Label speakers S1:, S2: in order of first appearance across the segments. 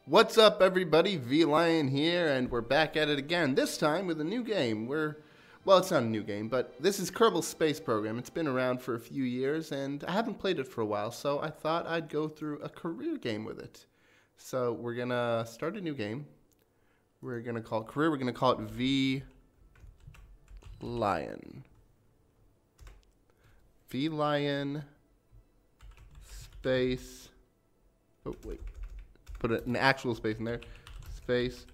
S1: What's up, everybody? V-Lion here, and we're back at it again. This time with a new game. Well, it's not a new game, but this is Kerbal Space Program. It's been around for a few years, and I haven't played it for a while, so I thought I'd go through a career game with it. So we're gonna start a new game. We're gonna call it career. We're gonna call it V-Lion. V-Lion Space. Oh wait. Put an actual space in there. Space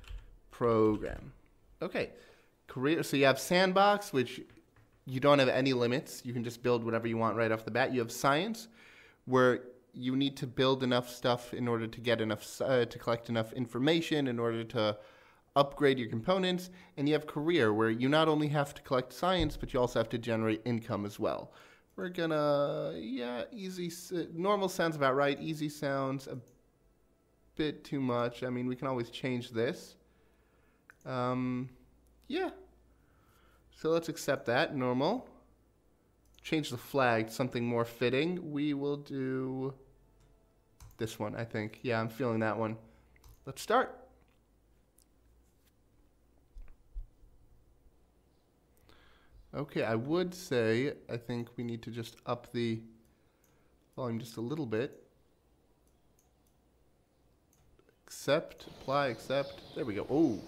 S1: Program. Okay. Career. So you have Sandbox, which you don't have any limits. You can just build whatever you want right off the bat. You have Science, where you need to build enough stuff in order to get enough, to collect enough information in order to upgrade your components. And you have Career, where you not only have to collect science, but you also have to generate income as well. We're gonna, easy. Normal sounds about right. Easy sounds a bit too much. I mean, we can always change this. Yeah. So let's accept that. Normal. Change the flag to something more fitting. We will do this one, I think. Yeah, I'm feeling that one. Let's start. Okay, I would say I think we need to just up the volume just a little bit. Accept, apply, accept. There we go. Oh.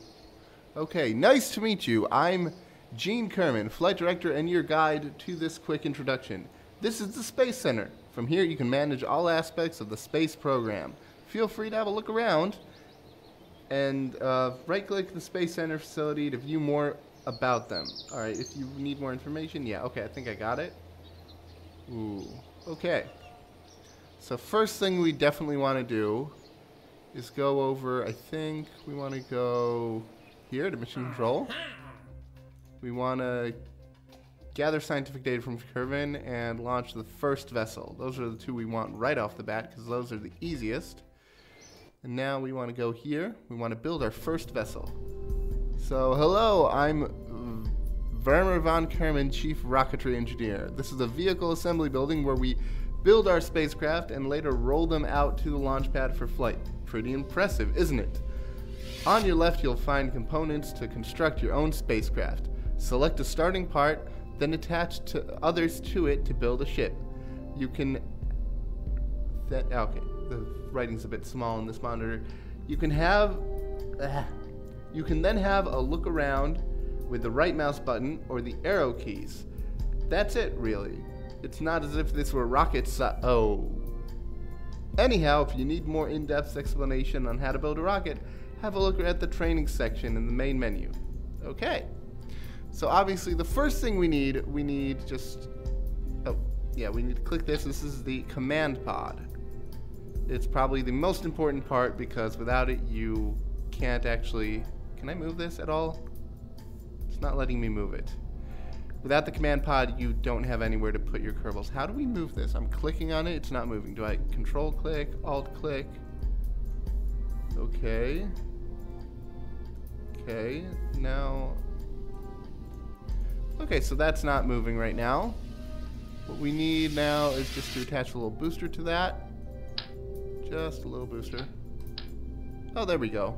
S1: Okay, nice to meet you. I'm Gene Kerman, Flight Director and your guide to this quick introduction. This is the Space Center. From here you can manage all aspects of the space program. Feel free to have a look around and right-click the Space Center facility to view more about them. Alright, if you need more information, yeah, okay, I think I got it. Ooh, okay. So first thing we definitely want to do is go over, I think we want to go here to mission control. We want to gather scientific data from Kerbin and launch the first vessel. Those are the two we want right off the bat because those are the easiest. And now we want to go here. We want to build our first vessel. So, hello, I'm Werner von Kerman, Chief Rocketry Engineer. This is a vehicle assembly building where we build our spacecraft and later roll them out to the launch pad for flight. Pretty impressive, isn't it? On your left, you'll find components to construct your own spacecraft. Select a starting part, then attach others to it to build a ship. You can... okay, the writing's a bit small in this monitor. You can then have a look around with the right mouse button or the arrow keys. That's it, really. It's not as if this were rocket Anyhow, if you need more in-depth explanation on how to build a rocket, have a look at the training section in the main menu. Okay. So obviously the first thing we need just... oh, yeah, we need to click this. This is the command pod. It's probably the most important part because without it you can't actually... Can I move this at all? It's not letting me move it. Without the command pod, you don't have anywhere to put your Kerbals. How do we move this? I'm clicking on it. It's not moving. Do I control click, alt click? Okay. Okay. Now... okay, so that's not moving right now. What we need now is just to attach a little booster to that. Just a little booster. Oh, there we go.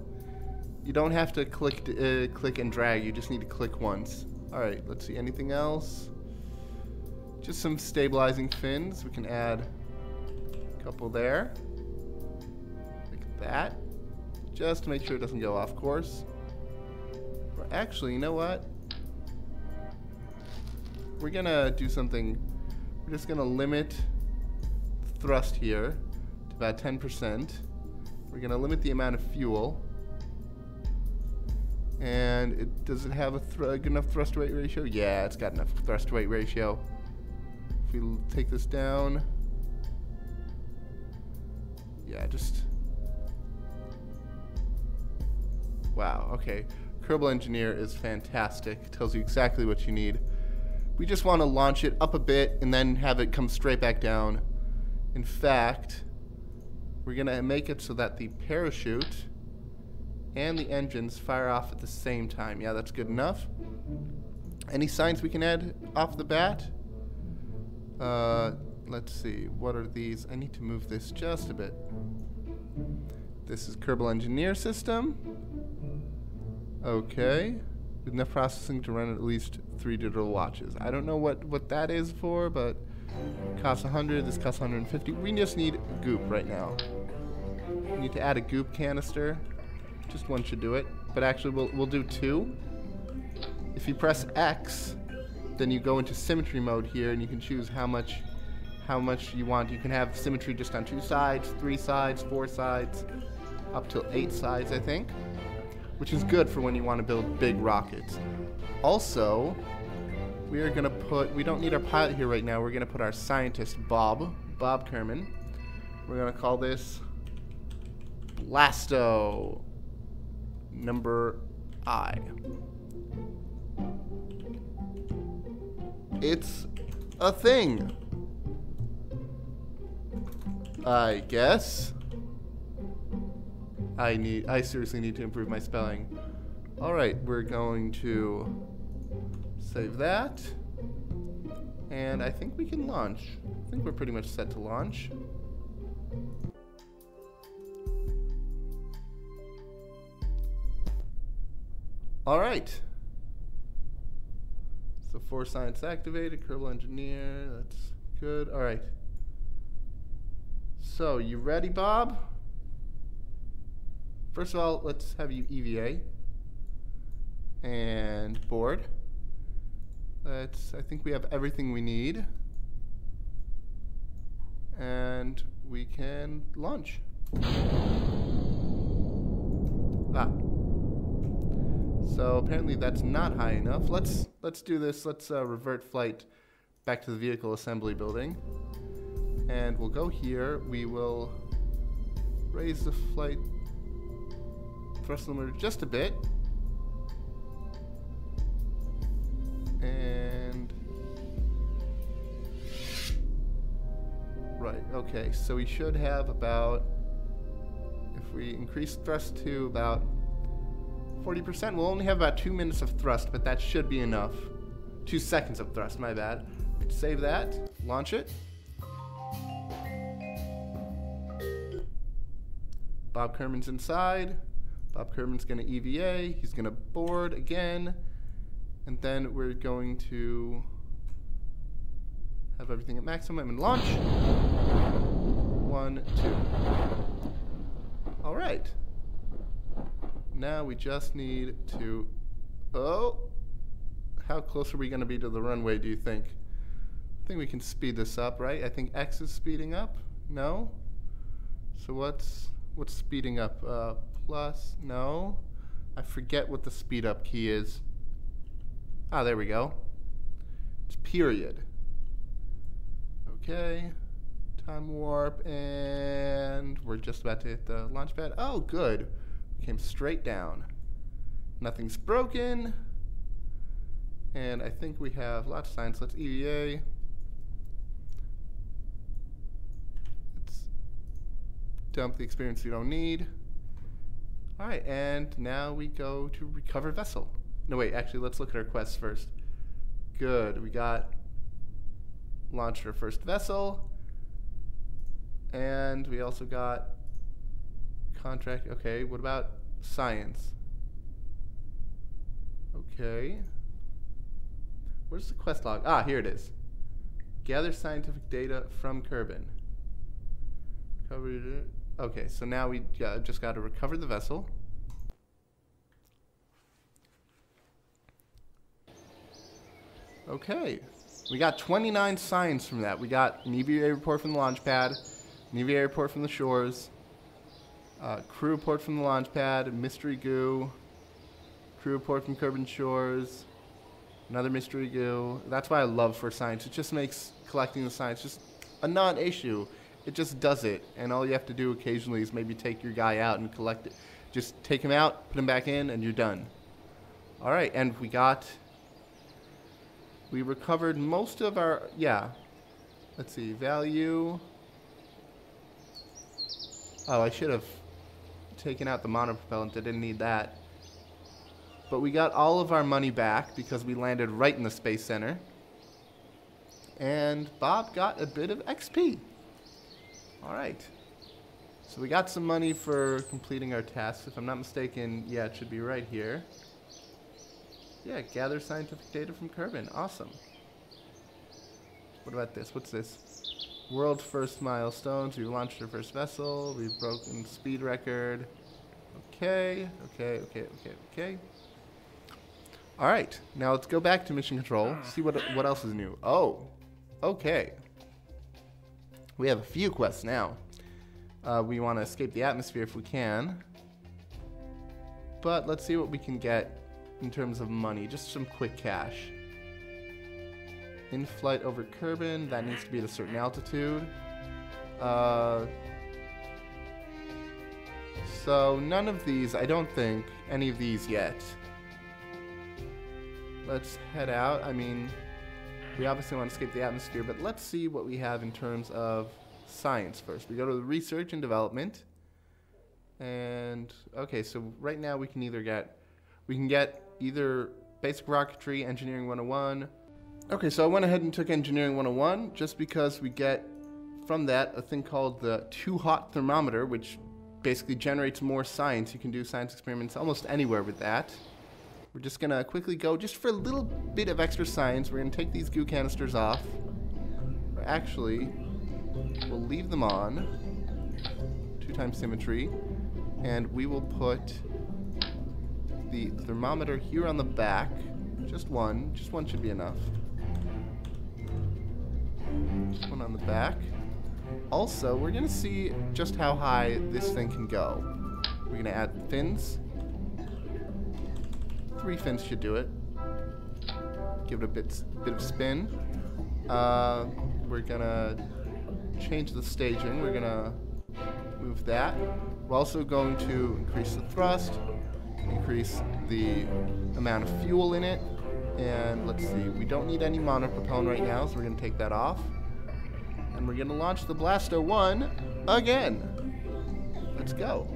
S1: You don't have to click and drag. You just need to click once. All right, let's see. Anything else? Just some stabilizing fins. We can add a couple there. Like that. Just to make sure it doesn't go off course. Or actually, you know what? We're going to do something. We're just going to limit the thrust here to about 10%. We're going to limit the amount of fuel. And does it have a good enough thrust to weight ratio? Yeah, it's got enough thrust to weight ratio. If we take this down, yeah, just wow. Okay, Kerbal Engineer is fantastic. Tells you exactly what you need. We just want to launch it up a bit and then have it come straight back down. In fact, we're gonna make it so that the parachute and the engines fire off at the same time. Yeah, that's good enough. Any signs we can add off the bat? Let's see. What are these? I need to move this just a bit. This is Kerbal Engineer System. Okay. With enough processing to run at least 3 digital watches. I don't know what that is for, but it costs 100, this costs 150. We just need goop right now. We need to add a goop canister. Just one should do it. But actually we'll do 2. If you press X, then you go into symmetry mode here and you can choose how much you want. You can have symmetry just on 2 sides, 3 sides, 4 sides, up to 8 sides, I think. Which is good for when you want to build big rockets. Also, we are going to we don't need our pilot here right now. We're going to put our scientist, Bob Kerman. We're going to call this Blasto number I. It's a thing, I guess. I seriously need to improve my spelling. Alright, we're going to save that. And I think we can launch. I think we're pretty much set to launch. Alright. So 4 science activated, Kerbal Engineer, that's good. Alright. So, you ready, Bob? First of all, let's have you EVA and board. I think we have everything we need. And we can launch. Ah. So apparently that's not high enough. Let's do this. Let's revert flight back to the vehicle assembly building. And we'll go here. We will raise the flight thrust limiter just a bit. And right, okay, so we should have about, if we increase thrust to about 40%, we'll only have about 2 minutes of thrust, but that should be enough. 2 seconds of thrust, my bad. Save that, launch it. Bob Kerman's inside. Bob Kerman's going to EVA. He's going to board again. And then we're going to have everything at maximum and launch. 1, 2. All right. Now we just need to... Oh! How close are we going to be to the runway, do you think? I think we can speed this up, right? I think X is speeding up. No? So what's speeding up? Plus, no. I forget what the speed up key is. Ah, there we go. It's period. Okay. Time warp, and we're just about to hit the launch pad. Oh, good. We came straight down. Nothing's broken. And I think we have lots of science. Let's EVA. Let's dump the experience we don't need. All right, and now we go to recover vessel. No, wait, actually, let's look at our quests first. Good, we got launched our first vessel. And we also got contract. Okay, what about science? Okay. Where's the quest log? Ah, here it is. Gather scientific data from Kerbin. Covered it. Okay, so now we just got to recover the vessel. Okay, we got 29 science from that. We got an EVA report from the launch pad, an EVA report from the shores, crew report from the launch pad, mystery goo, crew report from Kerbin shores, another mystery goo. That's why I love for science. It just makes collecting the science just a non-issue. It just does it, and all you have to do occasionally is maybe take your guy out and collect it. Just take him out, put him back in, and you're done. All right, and we recovered most of our, yeah. Let's see, value. Oh, I should have taken out the monopropellant. I didn't need that. But we got all of our money back because we landed right in the Space Center. And Bob got a bit of XP. All right. So we got some money for completing our tasks. If I'm not mistaken, yeah, it should be right here. Yeah, gather scientific data from Kerbin. Awesome. What about this? What's this? World first milestones. We've launched our first vessel. We've broken speed record. Okay. Alright, now let's go back to mission control. See what else is new. Oh, okay. We have a few quests now. We want to escape the atmosphere if we can. But let's see what we can get in terms of money. Just some quick cash. In flight over Kerbin, that needs to be at a certain altitude. So none of these, I don't think any of these yet. Let's head out. I mean, we obviously want to escape the atmosphere, but let's see what we have in terms of science first. We go to the research and development. And okay, so right now we can get either basic rocketry, engineering 101. Okay, so I went ahead and took engineering 101 just because we get from that a thing called the too hot thermometer, which basically generates more science. You can do science experiments almost anywhere with that. We're just gonna quickly go just for a little bit of extra science. We're gonna take these goo canisters off. Or actually, we'll leave them on. 2x symmetry. And we will put the thermometer here on the back. Just one should be enough. Just one on the back. Also, we're gonna see just how high this thing can go. We're gonna add fins. 3 fins should do it. Give it a bit of spin. We're gonna change the staging. We're gonna move that. We're also going to increase the thrust, increase the amount of fuel in it, and let's see, we don't need any monopropellant right now, so we're going to take that off. And we're going to launch the Blasto 1 again. Let's go.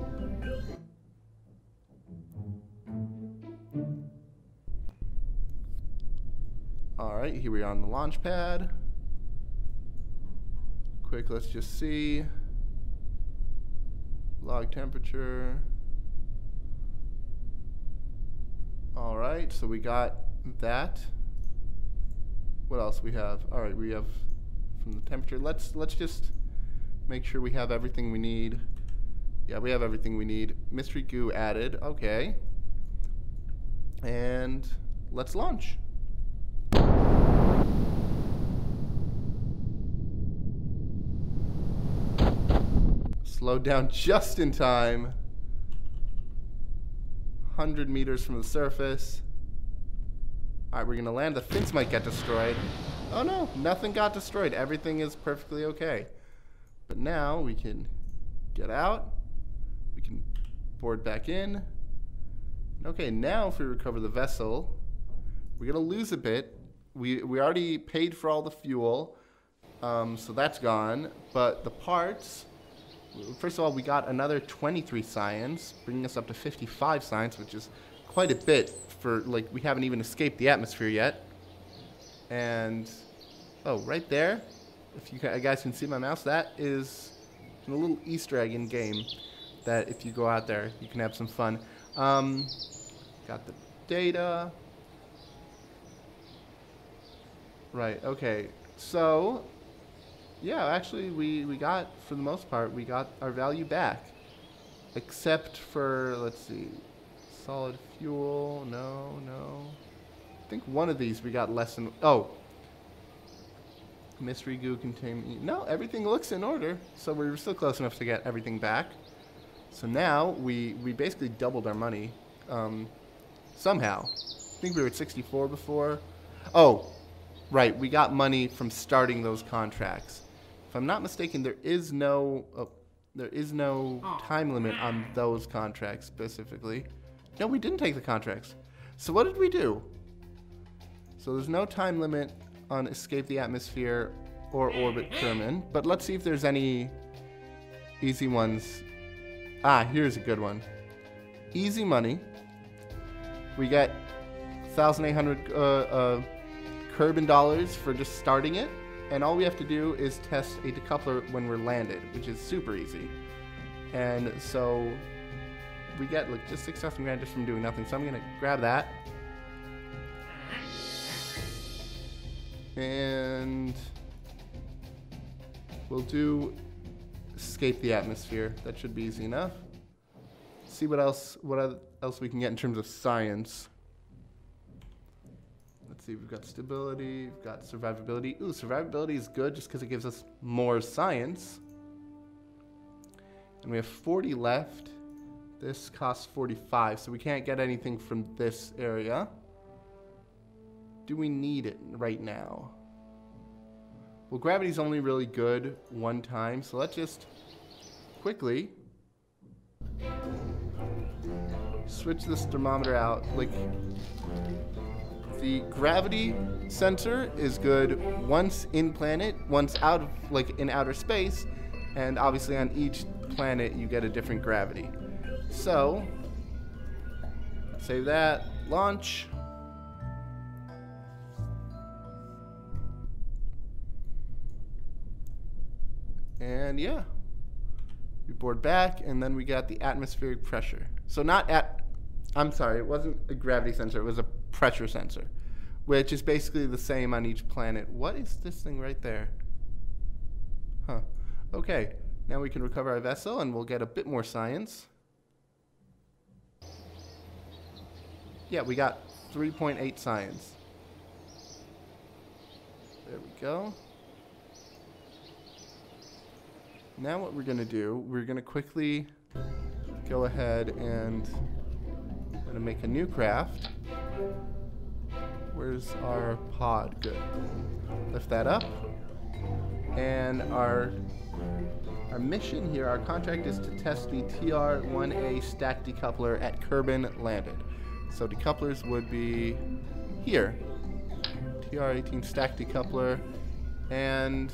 S1: Alright, here we are on the launch pad. Quick, let's just see. Log temperature. Alright, so we got that. What else we have? Alright, we have from the temperature. Let's just make sure we have everything we need. Yeah, we have everything we need. Mystery goo added. Okay. And let's launch. Slowed down just in time. 100 meters from the surface. Alright, we're gonna land. The fins might get destroyed. Oh no, nothing got destroyed. Everything is perfectly okay. But now we can get out. We can board back in. Okay, now if we recover the vessel, we're gonna lose a bit. We already paid for all the fuel, so that's gone. But the parts, first of all, we got another 23 science, bringing us up to 55 science, which is quite a bit for, like, we haven't even escaped the atmosphere yet. And, oh, right there, if you guys can see my mouse, that is a little Easter egg in game that if you go out there, you can have some fun. Got the data. Right, okay. So, yeah, actually, we got, for the most part, we got our value back. Except for, let's see, solid fuel, no. I think one of these we got less than, oh. Mystery goo containment, no, everything looks in order. So we were still close enough to get everything back. So now, we basically doubled our money, somehow. I think we were at 64 before. Oh, right, we got money from starting those contracts. If I'm not mistaken, there is no time limit on those contracts specifically. No, we didn't take the contracts. So what did we do? So there's no time limit on escape the atmosphere or orbit Kerbin, but let's see if there's any easy ones. Ah, here's a good one. Easy money. We get 1,800 Kerbin dollars for just starting it, and all we have to do is test a decoupler when we're landed, which is super easy. And so we get like just 6,000 grand just from doing nothing. So I'm gonna grab that. And we'll do escape the atmosphere. That should be easy enough. See what else we can get in terms of science. Let's see, we've got stability, we've got survivability. Ooh, survivability is good just because it gives us more science. And we have 40 left. This costs 45, so we can't get anything from this area. Do we need it right now? Well, gravity's only really good one time, so let's just quickly switch this thermometer out. Like, the gravity sensor is good once in planet, once out of, like, in outer space, and obviously on each planet you get a different gravity. So, save that, launch. And yeah, we board back, and then we got the atmospheric pressure. So I'm sorry, it wasn't a gravity sensor, it was a pressure sensor, which is basically the same on each planet. What is this thing right there? Huh. Okay, now we can recover our vessel, and we'll get a bit more science. Yeah, we got 3.8 science. There we go. Now what we're going to do, we're going to quickly go ahead and we're going to make a new craft. Where's our pod? Good. Lift that up. And our mission here, our contract is to test the TR-1A stack decoupler at Kerbal Landed. So decouplers would be here. TR-18 stack decoupler, and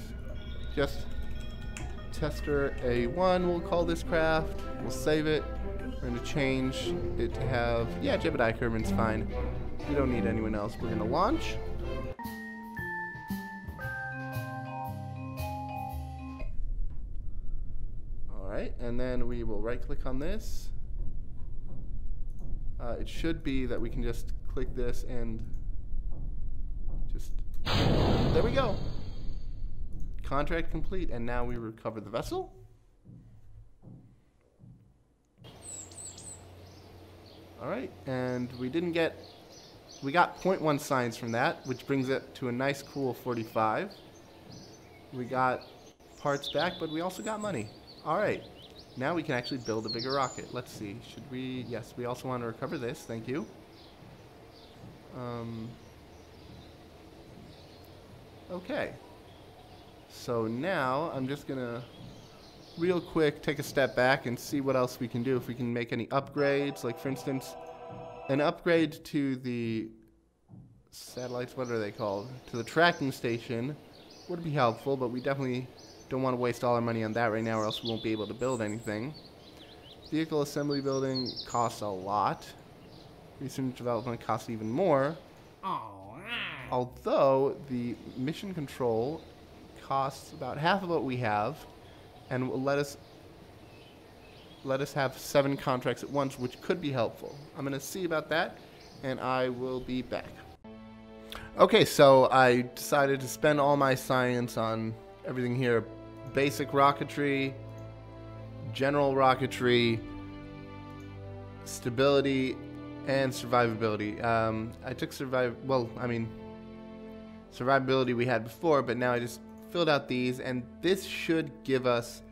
S1: just tester A1, we'll call this craft. We'll save it. We're going to change it to have, yeah, Jebediah Kerman's fine. We don't need anyone else. We're going to launch. Alright, and then we will right click on this. It should be that we can just click this and just, there we go. Contract complete, and now we recover the vessel. Alright, and we got 0.1 science from that, which brings it to a nice cool 45. We got parts back, but we also got money. Alright, now we can actually build a bigger rocket. Let's see, should we, yes, we also want to recover this, thank you. Okay. So now I'm just gonna real quick take a step back and see what else we can do. If we can make any upgrades, like for instance, an upgrade to the satellites, what are they called? To the tracking station would be helpful, but we definitely don't want to waste all our money on that right now, or else we won't be able to build anything. Vehicle assembly building costs a lot. Research and development costs even more. Although the mission control costs about half of what we have, and will let us have 7 contracts at once, which could be helpful. I'm going to see about that, and I will be back. Okay, so I decided to spend all my science on everything here: basic rocketry, general rocketry, stability, and survivability. I took survivability we had before, but now I just filled out these, and this should give us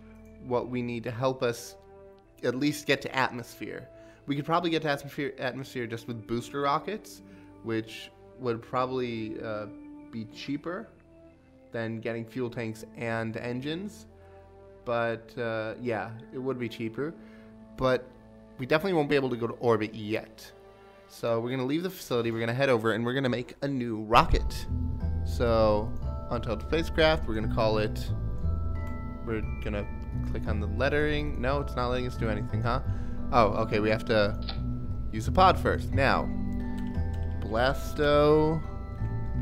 S1: what we need to help us at least get to atmosphere. We could probably get to atmosphere just with booster rockets, which would probably be cheaper than getting fuel tanks and engines. But yeah, it would be cheaper. But we definitely won't be able to go to orbit yet. So we're going to leave the facility, we're going to head over, and we're going to make a new rocket. So onto the spacecraft, we're going to call it, we're going to click on the lettering. No, it's not letting us do anything, huh? Oh, okay, we have to use the pod first. Now, Blasto,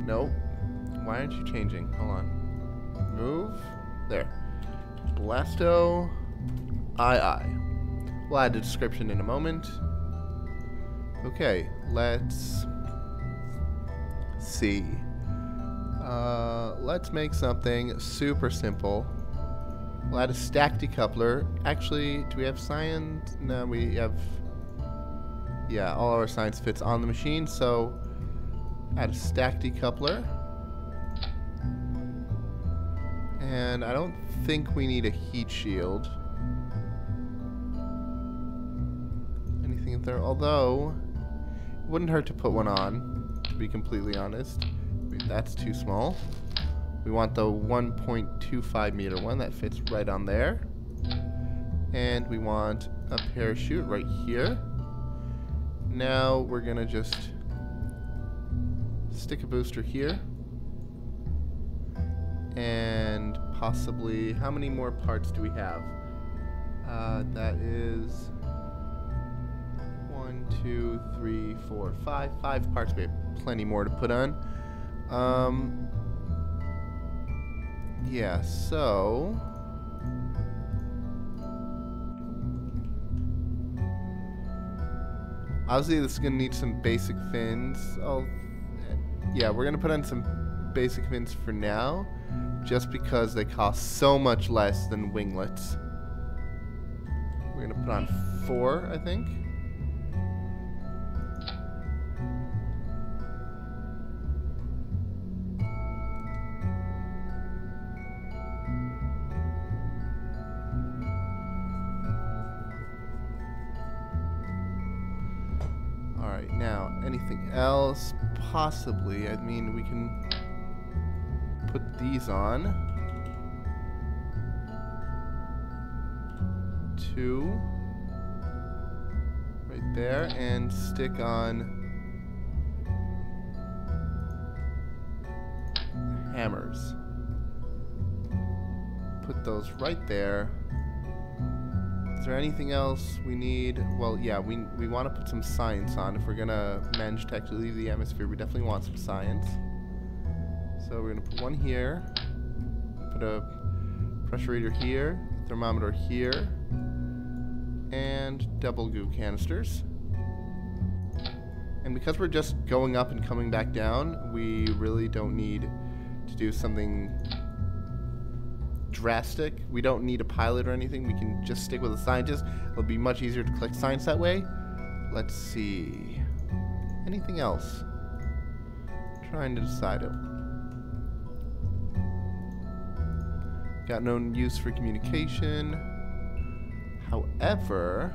S1: nope. Why aren't you changing? Hold on. Move, there. Blasto, Aye, aye. We'll add a description in a moment. Okay, let's see. Let's make something super simple. We'll add a stack decoupler. Actually, do we have science? No, we have... Yeah, all our science fits on the machine, so add a stack decoupler. And I don't think we need a heat shield. Anything there? Although, it wouldn't hurt to put one on, to be completely honest. That's too small. We want the 1.25 meter one that fits right on there. And we want a parachute right here. Now we're gonna just stick a booster here. And possibly, how many more parts do we have? That is 1, 2, 3, 4, 5. 5 parts. We have plenty more to put on. Yeah, so obviously this is gonna need some basic fins. Oh, yeah, we're gonna put on some basic fins for now, just because they cost so much less than winglets. We're gonna put on 4, I think. Alright, now, anything else? Possibly. I mean, we can put these on. 2. Right there. And stick on hammers. Put those right there. Is there anything else we need? Well, yeah, we want to put some science on. If we're going to manage to actually leave the atmosphere, we definitely want some science. So we're going to put one here. Put a pressure reader here. Thermometer here. And double goo canisters. And because we're just going up and coming back down, we really don't need to do something drastic. We don't need a pilot or anything. We can just stick with a scientist. It'll be much easier to collect science that way. Let's see. Anything else? Trying to decide it. Got no use for communication. However,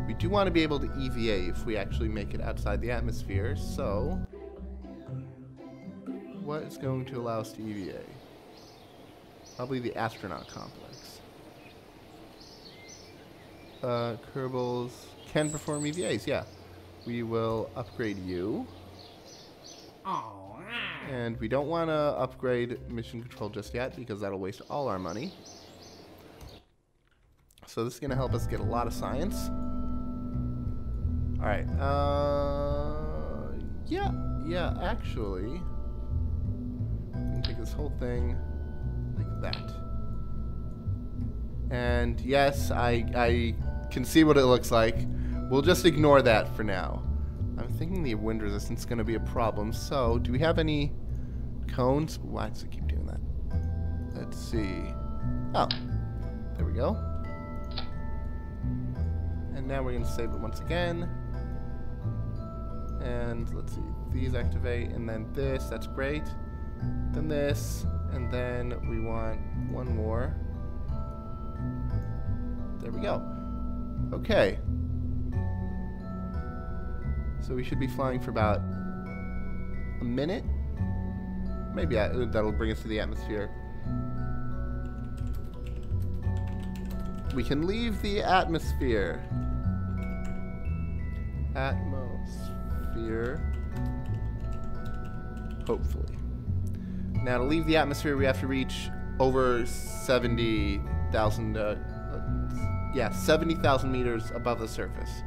S1: we do want to be able to EVA if we actually make it outside the atmosphere. So, what is going to allow us to EVA? Probably the astronaut complex. Kerbals can perform EVAs, yeah. We will upgrade you. And we don't want to upgrade mission control just yet because that'll waste all our money. So this is going to help us get a lot of science. Alright, yeah, actually, we can take this whole thing like that. And yes, I can see what it looks like. We'll just ignore that for now. I'm thinking the wind resistance is going to be a problem. So, do we have any cones? Why does it keep doing that? Let's see. Oh, there we go. And now we're going to save it once again. And let's see. These activate, and then this. That's great. Then this. And then we want one more. There we go. Okay. So we should be flying for about a minute. Maybe that'll bring us to the atmosphere. We can leave the atmosphere. Atmosphere. Hopefully. Now, to leave the atmosphere, we have to reach over 70,000, 70,000 meters above the surface.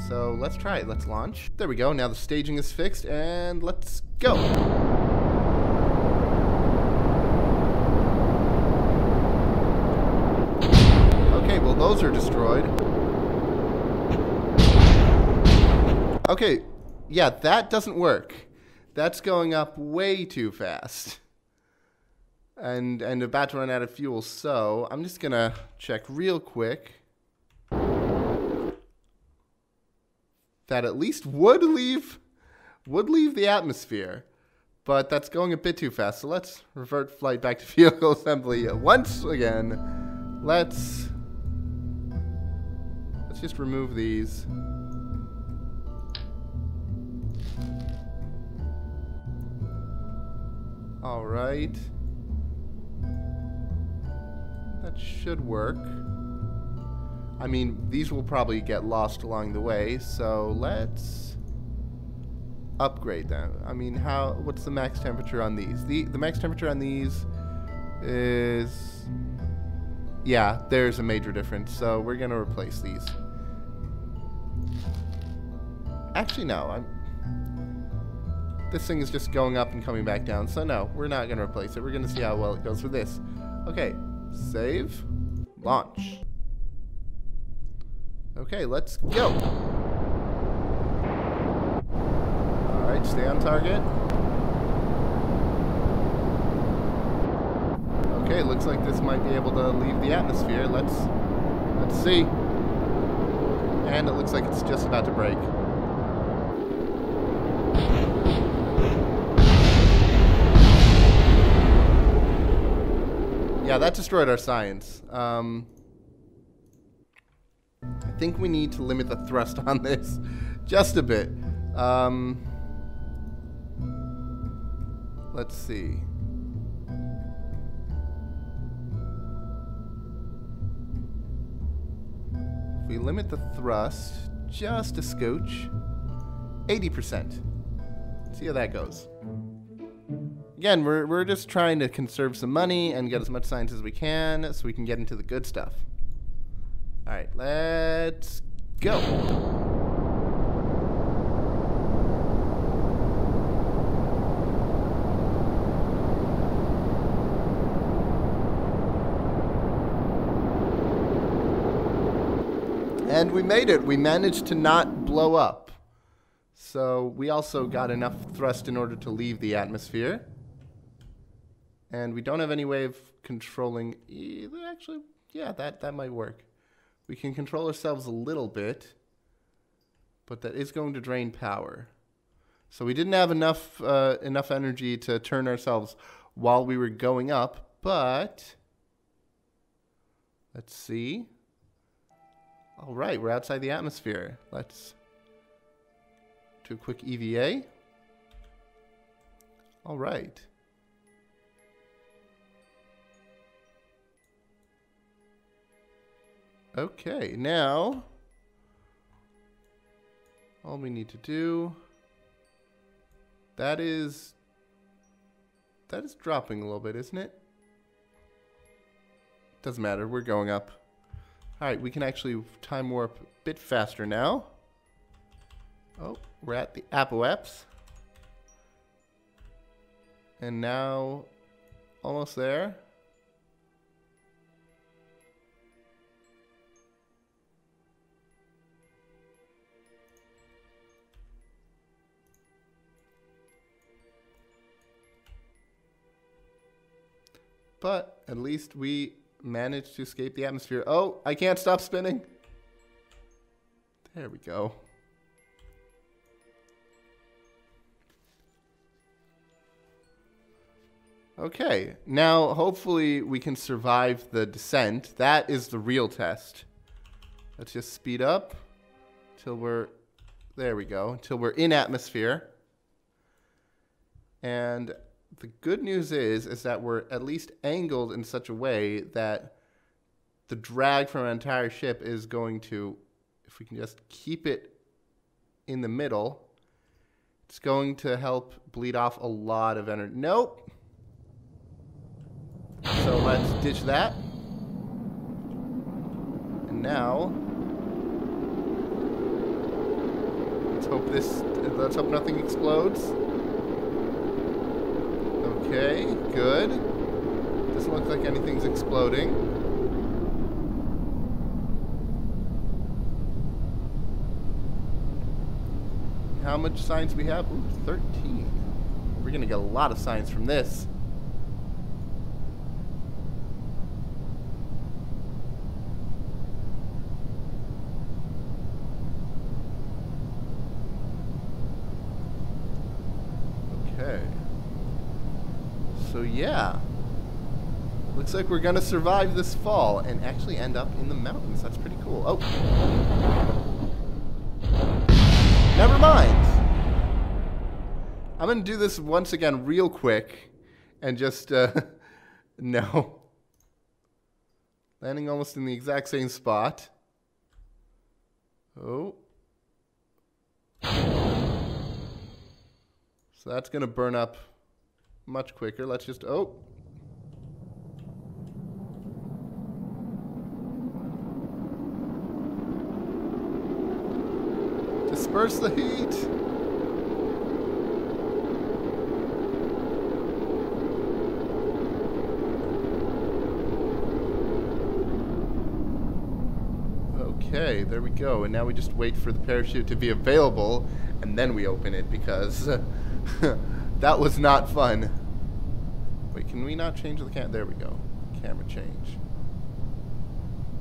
S1: So let's try it. Let's launch. There we go. Now the staging is fixed, and let's go. those are destroyed. Okay, yeah, that doesn't work. That's going up way too fast. And about to run out of fuel, so I'm just gonna check real quick that at least would leave the atmosphere. But that's going a bit too fast, so let's revert flight back to vehicle assembly once again. Let's just remove these. All right. That should work. I mean, these will probably get lost along the way, so let's upgrade them. I mean, what's the max temperature on these? The max temperature on these is, yeah, there's a major difference, so we're gonna replace these. Actually, no, this thing is just going up and coming back down, so no, we're not gonna replace it. We're gonna see how well it goes with this. Okay, save, launch. Okay, let's go. Alright, stay on target. Okay, looks like this might be able to leave the atmosphere. Let's see. And it looks like it's just about to break. Yeah, that destroyed our science. I think we need to limit the thrust on this just a bit. Let's see. If we limit the thrust just a scooch, 80%. See how that goes. Again, we're just trying to conserve some money and get as much science as we can so we can get into the good stuff. Alright, let's go. And we made it. We managed to not blow up. So we also got enough thrust in order to leave the atmosphere. And we don't have any way of controlling either. Actually, yeah, that might work. We can control ourselves a little bit, but that is going to drain power. So we didn't have enough energy to turn ourselves while we were going up, but let's see. All right, we're outside the atmosphere. Let's do a quick EVA. All right. Okay, now all we need to do, that is dropping a little bit, isn't it? Doesn't matter, we're going up. Alright, we can actually time warp a bit faster now. Oh, we're at the apoapse. And now, almost there. But at least we managed to escape the atmosphere. Oh, I can't stop spinning. There we go. Okay, now hopefully we can survive the descent. That is the real test. Let's just speed up till we're, there we go, until we're in atmosphere. And the good news is that we're at least angled in such a way that the drag from our entire ship is going to, if we can just keep it in the middle, it's going to help bleed off a lot of energy. Nope. So let's ditch that. And now, let's hope nothing explodes. Okay, good. Doesn't look like anything's exploding. how much science we have? Ooh, 13. We're gonna get a lot of science from this. Okay. So yeah. Looks like we're gonna survive this fall and actually end up in the mountains. That's pretty cool. Oh. Never mind. I'm gonna do this once again real quick and just, no. Landing almost in the exact same spot. Oh. So that's gonna burn up much quicker. Let's just, oh. Disperse the heat. Okay, there we go. And now we just wait for the parachute to be available, and then we open it, because that was not fun. Wait, can we not change the camera? There we go. Camera change.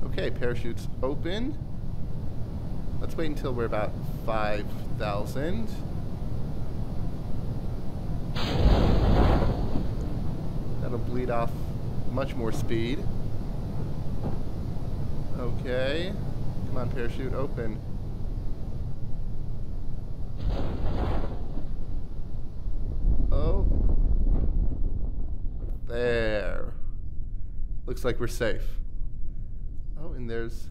S1: Okay, parachute's open. Let's wait until we're about 5,000. That'll bleed off much more speed. Okay. Come on, parachute, open. Oh. There. Looks like we're safe. Oh, and there's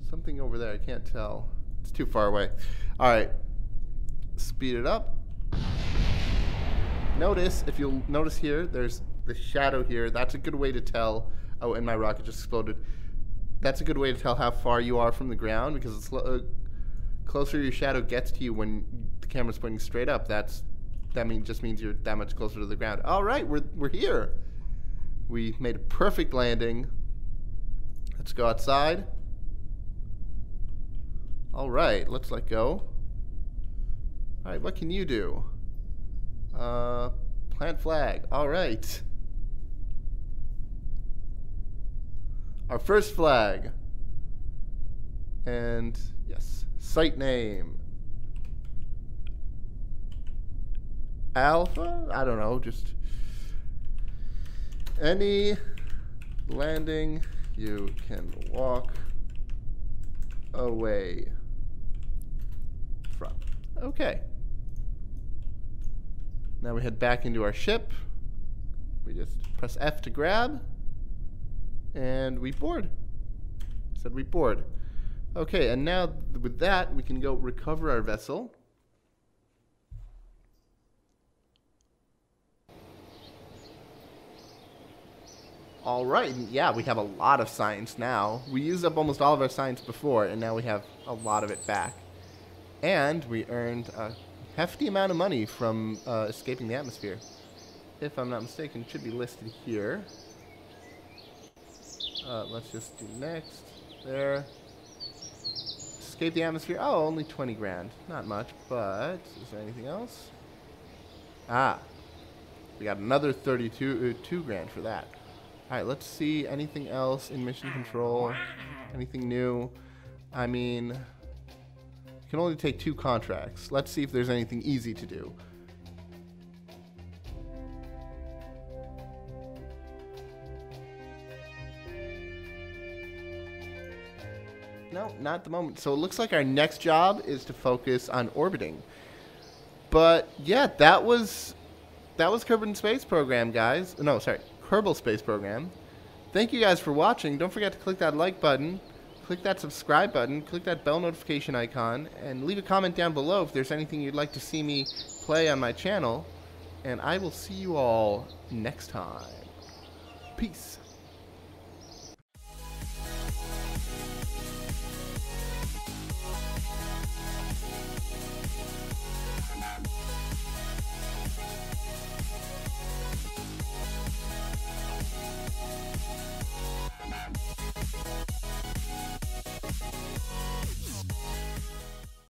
S1: something over there. I can't tell. It's too far away. All right. Speed it up. Notice, if you'll notice here, there's the shadow here. That's a good way to tell. Oh, and my rocket just exploded. That's a good way to tell how far you are from the ground, because it's closer your shadow gets to you when the camera's pointing straight up. Just means you're that much closer to the ground. All right, we're here. We made a perfect landing. Let's go outside. All right, let's let go. All right, what can you do? Plant flag. All right. Our first flag. And yes, site name. Alpha? I don't know, just any landing you can walk away from. Okay. Now we head back into our ship. We just press F to grab. And we board. Said we board. Okay, and now with that, we can go recover our vessel. All right, yeah, we have a lot of science now. We used up almost all of our science before, and now we have a lot of it back. And we earned a hefty amount of money from escaping the atmosphere. If I'm not mistaken, it should be listed here. Let's just do next. There. Escape the atmosphere. Oh, only 20 grand. Not much, but is there anything else? Ah. We got another 2 grand for that. Alright, let's see anything else in mission control. Anything new? I mean, you can only take 2 contracts. Let's see if there's anything easy to do. No, not at the moment. So it looks like our next job is to focus on orbiting. But yeah, that was Kerbal Space Program, guys. No, sorry, Kerbal Space Program. Thank you guys for watching. Don't forget to click that like button, click that subscribe button, click that bell notification icon, and leave a comment down below if there's anything you'd like to see me play on my channel. And I will see you all next time. Peace.